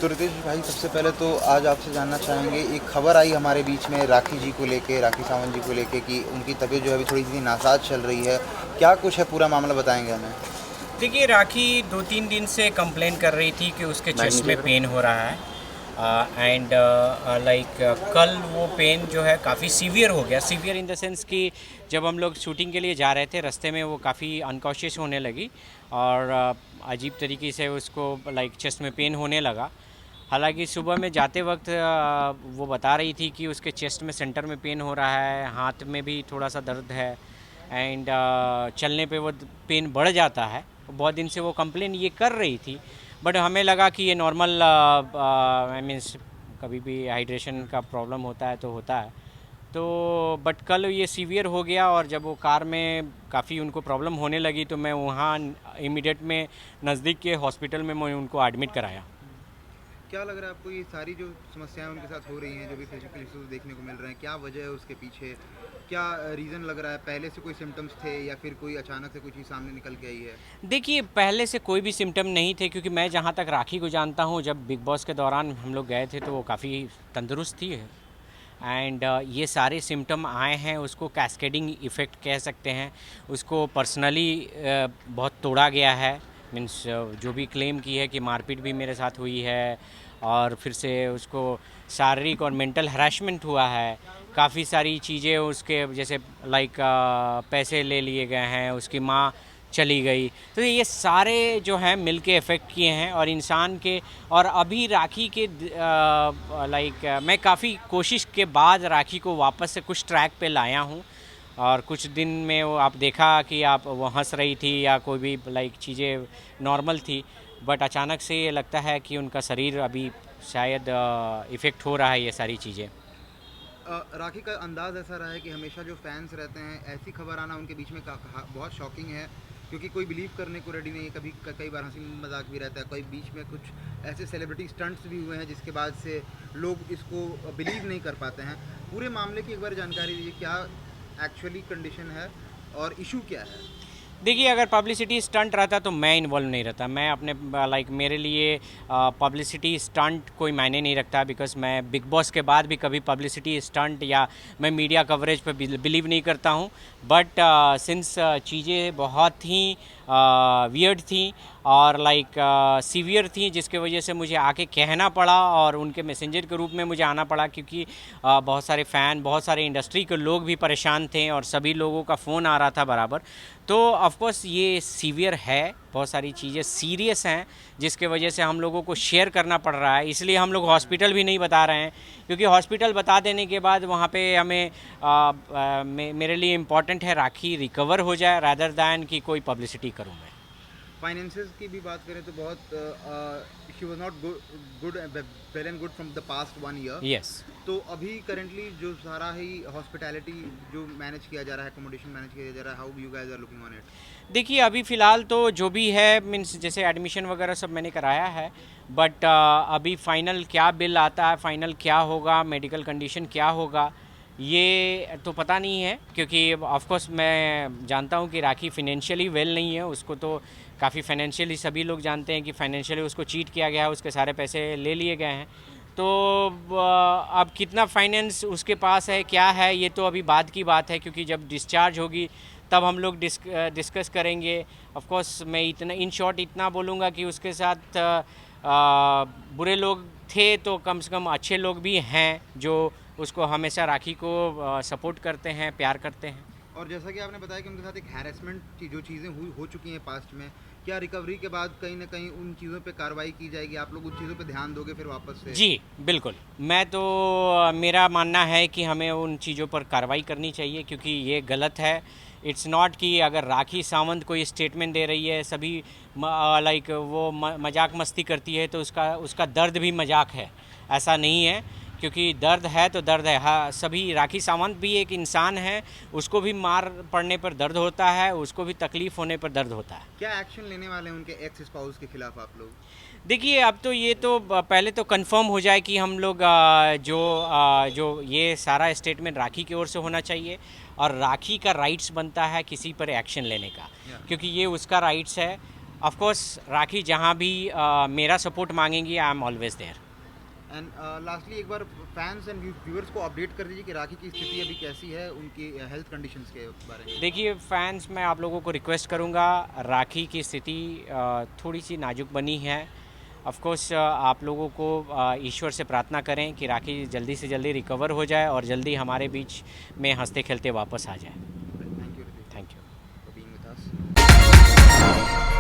तो रितेश भाई, सबसे पहले तो आज आपसे जानना चाहेंगे, एक खबर आई हमारे बीच में राखी जी को लेके, राखी सावंत जी को लेके कि उनकी तबीयत जो है अभी थोड़ी सी नासाज चल रही है। क्या कुछ है, पूरा मामला बताएंगे हमें। देखिए, राखी 2-3 दिन से कंप्लेन कर रही थी कि उसके चेस्ट में पेन हो रहा है। एंड लाइक कल वो पेन जो है काफ़ी सीवियर हो गया। सीवियर इन द सेंस कि जब हम लोग शूटिंग के लिए जा रहे थे, रास्ते में वो काफ़ी अनकॉशियस होने लगी और अजीब तरीके से उसको लाइक चेस्ट में पेन होने लगा। हालांकि सुबह में जाते वक्त वो बता रही थी कि उसके चेस्ट में सेंटर में पेन हो रहा है, हाथ में भी थोड़ा सा दर्द है एंड चलने पे वो पेन बढ़ जाता है। बहुत दिन से वो कंप्लेन ये कर रही थी, बट हमें लगा कि ये नॉर्मल आई मीन्स कभी भी हाइड्रेशन का प्रॉब्लम होता है तो होता है। तो बट कल ये सीवियर हो गया और जब वो कार में काफ़ी उनको प्रॉब्लम होने लगी तो मैं वहाँ इमीडिएट में नज़दीक के हॉस्पिटल में मैं उनको एडमिट कराया। क्या लग रहा है आपको, ये सारी जो समस्याएं उनके साथ हो रही हैं, जो भी फिजिकल इश्यूज देखने को मिल रहे हैं, क्या वजह है उसके पीछे? क्या रीज़न लग रहा है? पहले से कोई सिम्टम्स थे या फिर कोई अचानक से कोई चीज़ सामने निकल के आई है? देखिए, पहले से कोई भी सिम्टम नहीं थे, क्योंकि मैं जहाँ तक राखी को जानता हूँ, जब बिग बॉस के दौरान हम लोग गए थे तो वो काफ़ी तंदुरुस्त थी एंड ये सारे सिम्टम आए हैं, उसको कैस्केडिंग इफ़ेक्ट कह सकते हैं। उसको पर्सनली बहुत तोड़ा गया है। मीन्स जो भी क्लेम की है कि मारपीट भी मेरे साथ हुई है और फिर से उसको शारीरिक और मेंटल हरासमेंट हुआ है। काफ़ी सारी चीज़ें उसके जैसे लाइक पैसे ले लिए गए हैं, उसकी माँ चली गई। तो ये सारे जो हैं मिल के इफ़ेक्ट किए हैं और इंसान के। और अभी राखी के लाइक मैं काफ़ी कोशिश के बाद राखी को वापस से कुछ ट्रैक पे लाया हूँ और कुछ दिन में वो आप देखा कि आप वो हंस रही थी या कोई भी लाइक चीज़ें नॉर्मल थी, बट अचानक से ये लगता है कि उनका शरीर अभी शायद इफ़ेक्ट हो रहा है ये सारी चीज़ें। राखी का अंदाज़ ऐसा रहा है कि हमेशा जो फैंस रहते हैं, ऐसी खबर आना उनके बीच में बहुत शॉकिंग है, क्योंकि कोई बिलीव करने को रेडी नहीं है। कभी कई बार हंसी मजाक भी रहता है, कोई बीच में कुछ ऐसे सेलिब्रिटी स्टंट्स भी हुए हैं जिसके बाद से लोग इसको बिलीव नहीं कर पाते हैं। पूरे मामले की एक बार जानकारी दीजिए, क्या एक्चुअली कंडीशन है और इशू क्या है? देखिए, अगर पब्लिसिटी स्टंट रहता तो मैं इन्वॉल्व नहीं रहता। मैं अपने लाइक मेरे लिए पब्लिसिटी स्टंट कोई मायने नहीं रखता, बिकॉज मैं बिग बॉस के बाद भी कभी पब्लिसिटी स्टंट या मैं मीडिया कवरेज पे बिलीव नहीं करता हूँ। बट सिंस चीज़ें बहुत ही वियर्ड थी और लाइक सीवियर थी, जिसके वजह से मुझे आके कहना पड़ा और उनके मैसेंजर के रूप में मुझे आना पड़ा, क्योंकि बहुत सारे फ़ैन, बहुत सारे इंडस्ट्री के लोग भी परेशान थे और सभी लोगों का फ़ोन आ रहा था बराबर। तो ऑफकोर्स ये सीवियर है, बहुत सारी चीज़ें सीरियस हैं जिसके वजह से हम लोगों को शेयर करना पड़ रहा है। इसलिए हम लोग हॉस्पिटल भी नहीं बता रहे हैं, क्योंकि हॉस्पिटल बता देने के बाद वहाँ पे हमें मेरे लिए इम्पॉर्टेंट है राखी रिकवर हो जाए रादर दैन कि कोई पब्लिसिटी करूँ मैं। फाइनेंसेस की भी बात करें तो बहुत she was not good well and good from the past 1 year. Yes. तो अभी करेंटली जो सारा ही हॉस्पिटैलिटी जो मैनेज किया जा रहा है, अकोमोडेशन मैनेज किया जा रहा है, how you guys are looking on it? देखिए, अभी फ़िलहाल तो जो भी है मीन्स जैसे एडमिशन वगैरह सब मैंने कराया है, बट अभी फ़ाइनल क्या बिल आता है, फ़ाइनल क्या होगा, मेडिकल कंडीशन क्या होगा, ये तो पता नहीं है। क्योंकि ऑफ कोर्स मैं जानता हूँ कि राखी फाइनेंशियली वेल नहीं है, उसको तो काफ़ी फाइनेंशियली सभी लोग जानते हैं कि फाइनेंशियली उसको चीट किया गया है, उसके सारे पैसे ले लिए गए हैं। तो अब कितना फाइनेंस उसके पास है, क्या है, ये तो अभी बाद की बात है, क्योंकि जब डिस्चार्ज होगी तब हम लोग डिस्कस करेंगे। ऑफ कोर्स मैं इतना इन शॉर्ट इतना बोलूँगा कि उसके साथ बुरे लोग थे तो कम से कम अच्छे लोग भी हैं जो उसको हमेशा राखी को सपोर्ट करते हैं, प्यार करते हैं। और जैसा कि आपने बताया कि उनके साथ एक हैरेसमेंट की जो चीज़ें हुई हो चुकी हैं पास्ट में, क्या रिकवरी के बाद कहीं ना कहीं उन चीज़ों पे कार्रवाई की जाएगी? आप लोग उन चीज़ों पे ध्यान दोगे फिर वापस से? जी, बिल्कुल। मैं तो मेरा मानना है कि हमें उन चीज़ों पर कार्रवाई करनी चाहिए, क्योंकि ये गलत है। इट्स नॉट कि अगर राखी सावंत कोई स्टेटमेंट दे रही है, सभी लाइक वो मजाक मस्ती करती है तो उसका दर्द भी मजाक है, ऐसा नहीं है। क्योंकि दर्द है तो दर्द है। हाँ, सभी राखी सावंत भी एक इंसान है, उसको भी मार पड़ने पर दर्द होता है, उसको भी तकलीफ़ होने पर दर्द होता है। क्या एक्शन लेने वाले हैं उनके एक्स स्पाउस के खिलाफ आप लोग? देखिए, अब तो ये तो पहले तो कंफर्म हो जाए कि हम लोग जो ये सारा स्टेटमेंट राखी की ओर से होना चाहिए और राखी का राइट्स बनता है किसी पर एक्शन लेने का, Yeah. क्योंकि ये उसका राइट्स है। ऑफ कोर्स राखी जहाँ भी मेरा सपोर्ट मांगेंगी, I am always there. And lastly एक बार फैंस एंड व्यूअर्स को अपडेट कर दीजिए कि राखी की स्थिति अभी कैसी है, उनकी हेल्थ कंडीशंस के बारे में। देखिए फैंस, मैं आप लोगों को रिक्वेस्ट करूंगा, राखी की स्थिति थोड़ी सी नाजुक बनी है। ऑफ कोर्स आप लोगों को ईश्वर से प्रार्थना करें कि राखी जल्दी से जल्दी रिकवर हो जाए और जल्दी हमारे बीच में हंसते खेलते वापस आ जाए। Thank you thank you. For being with us.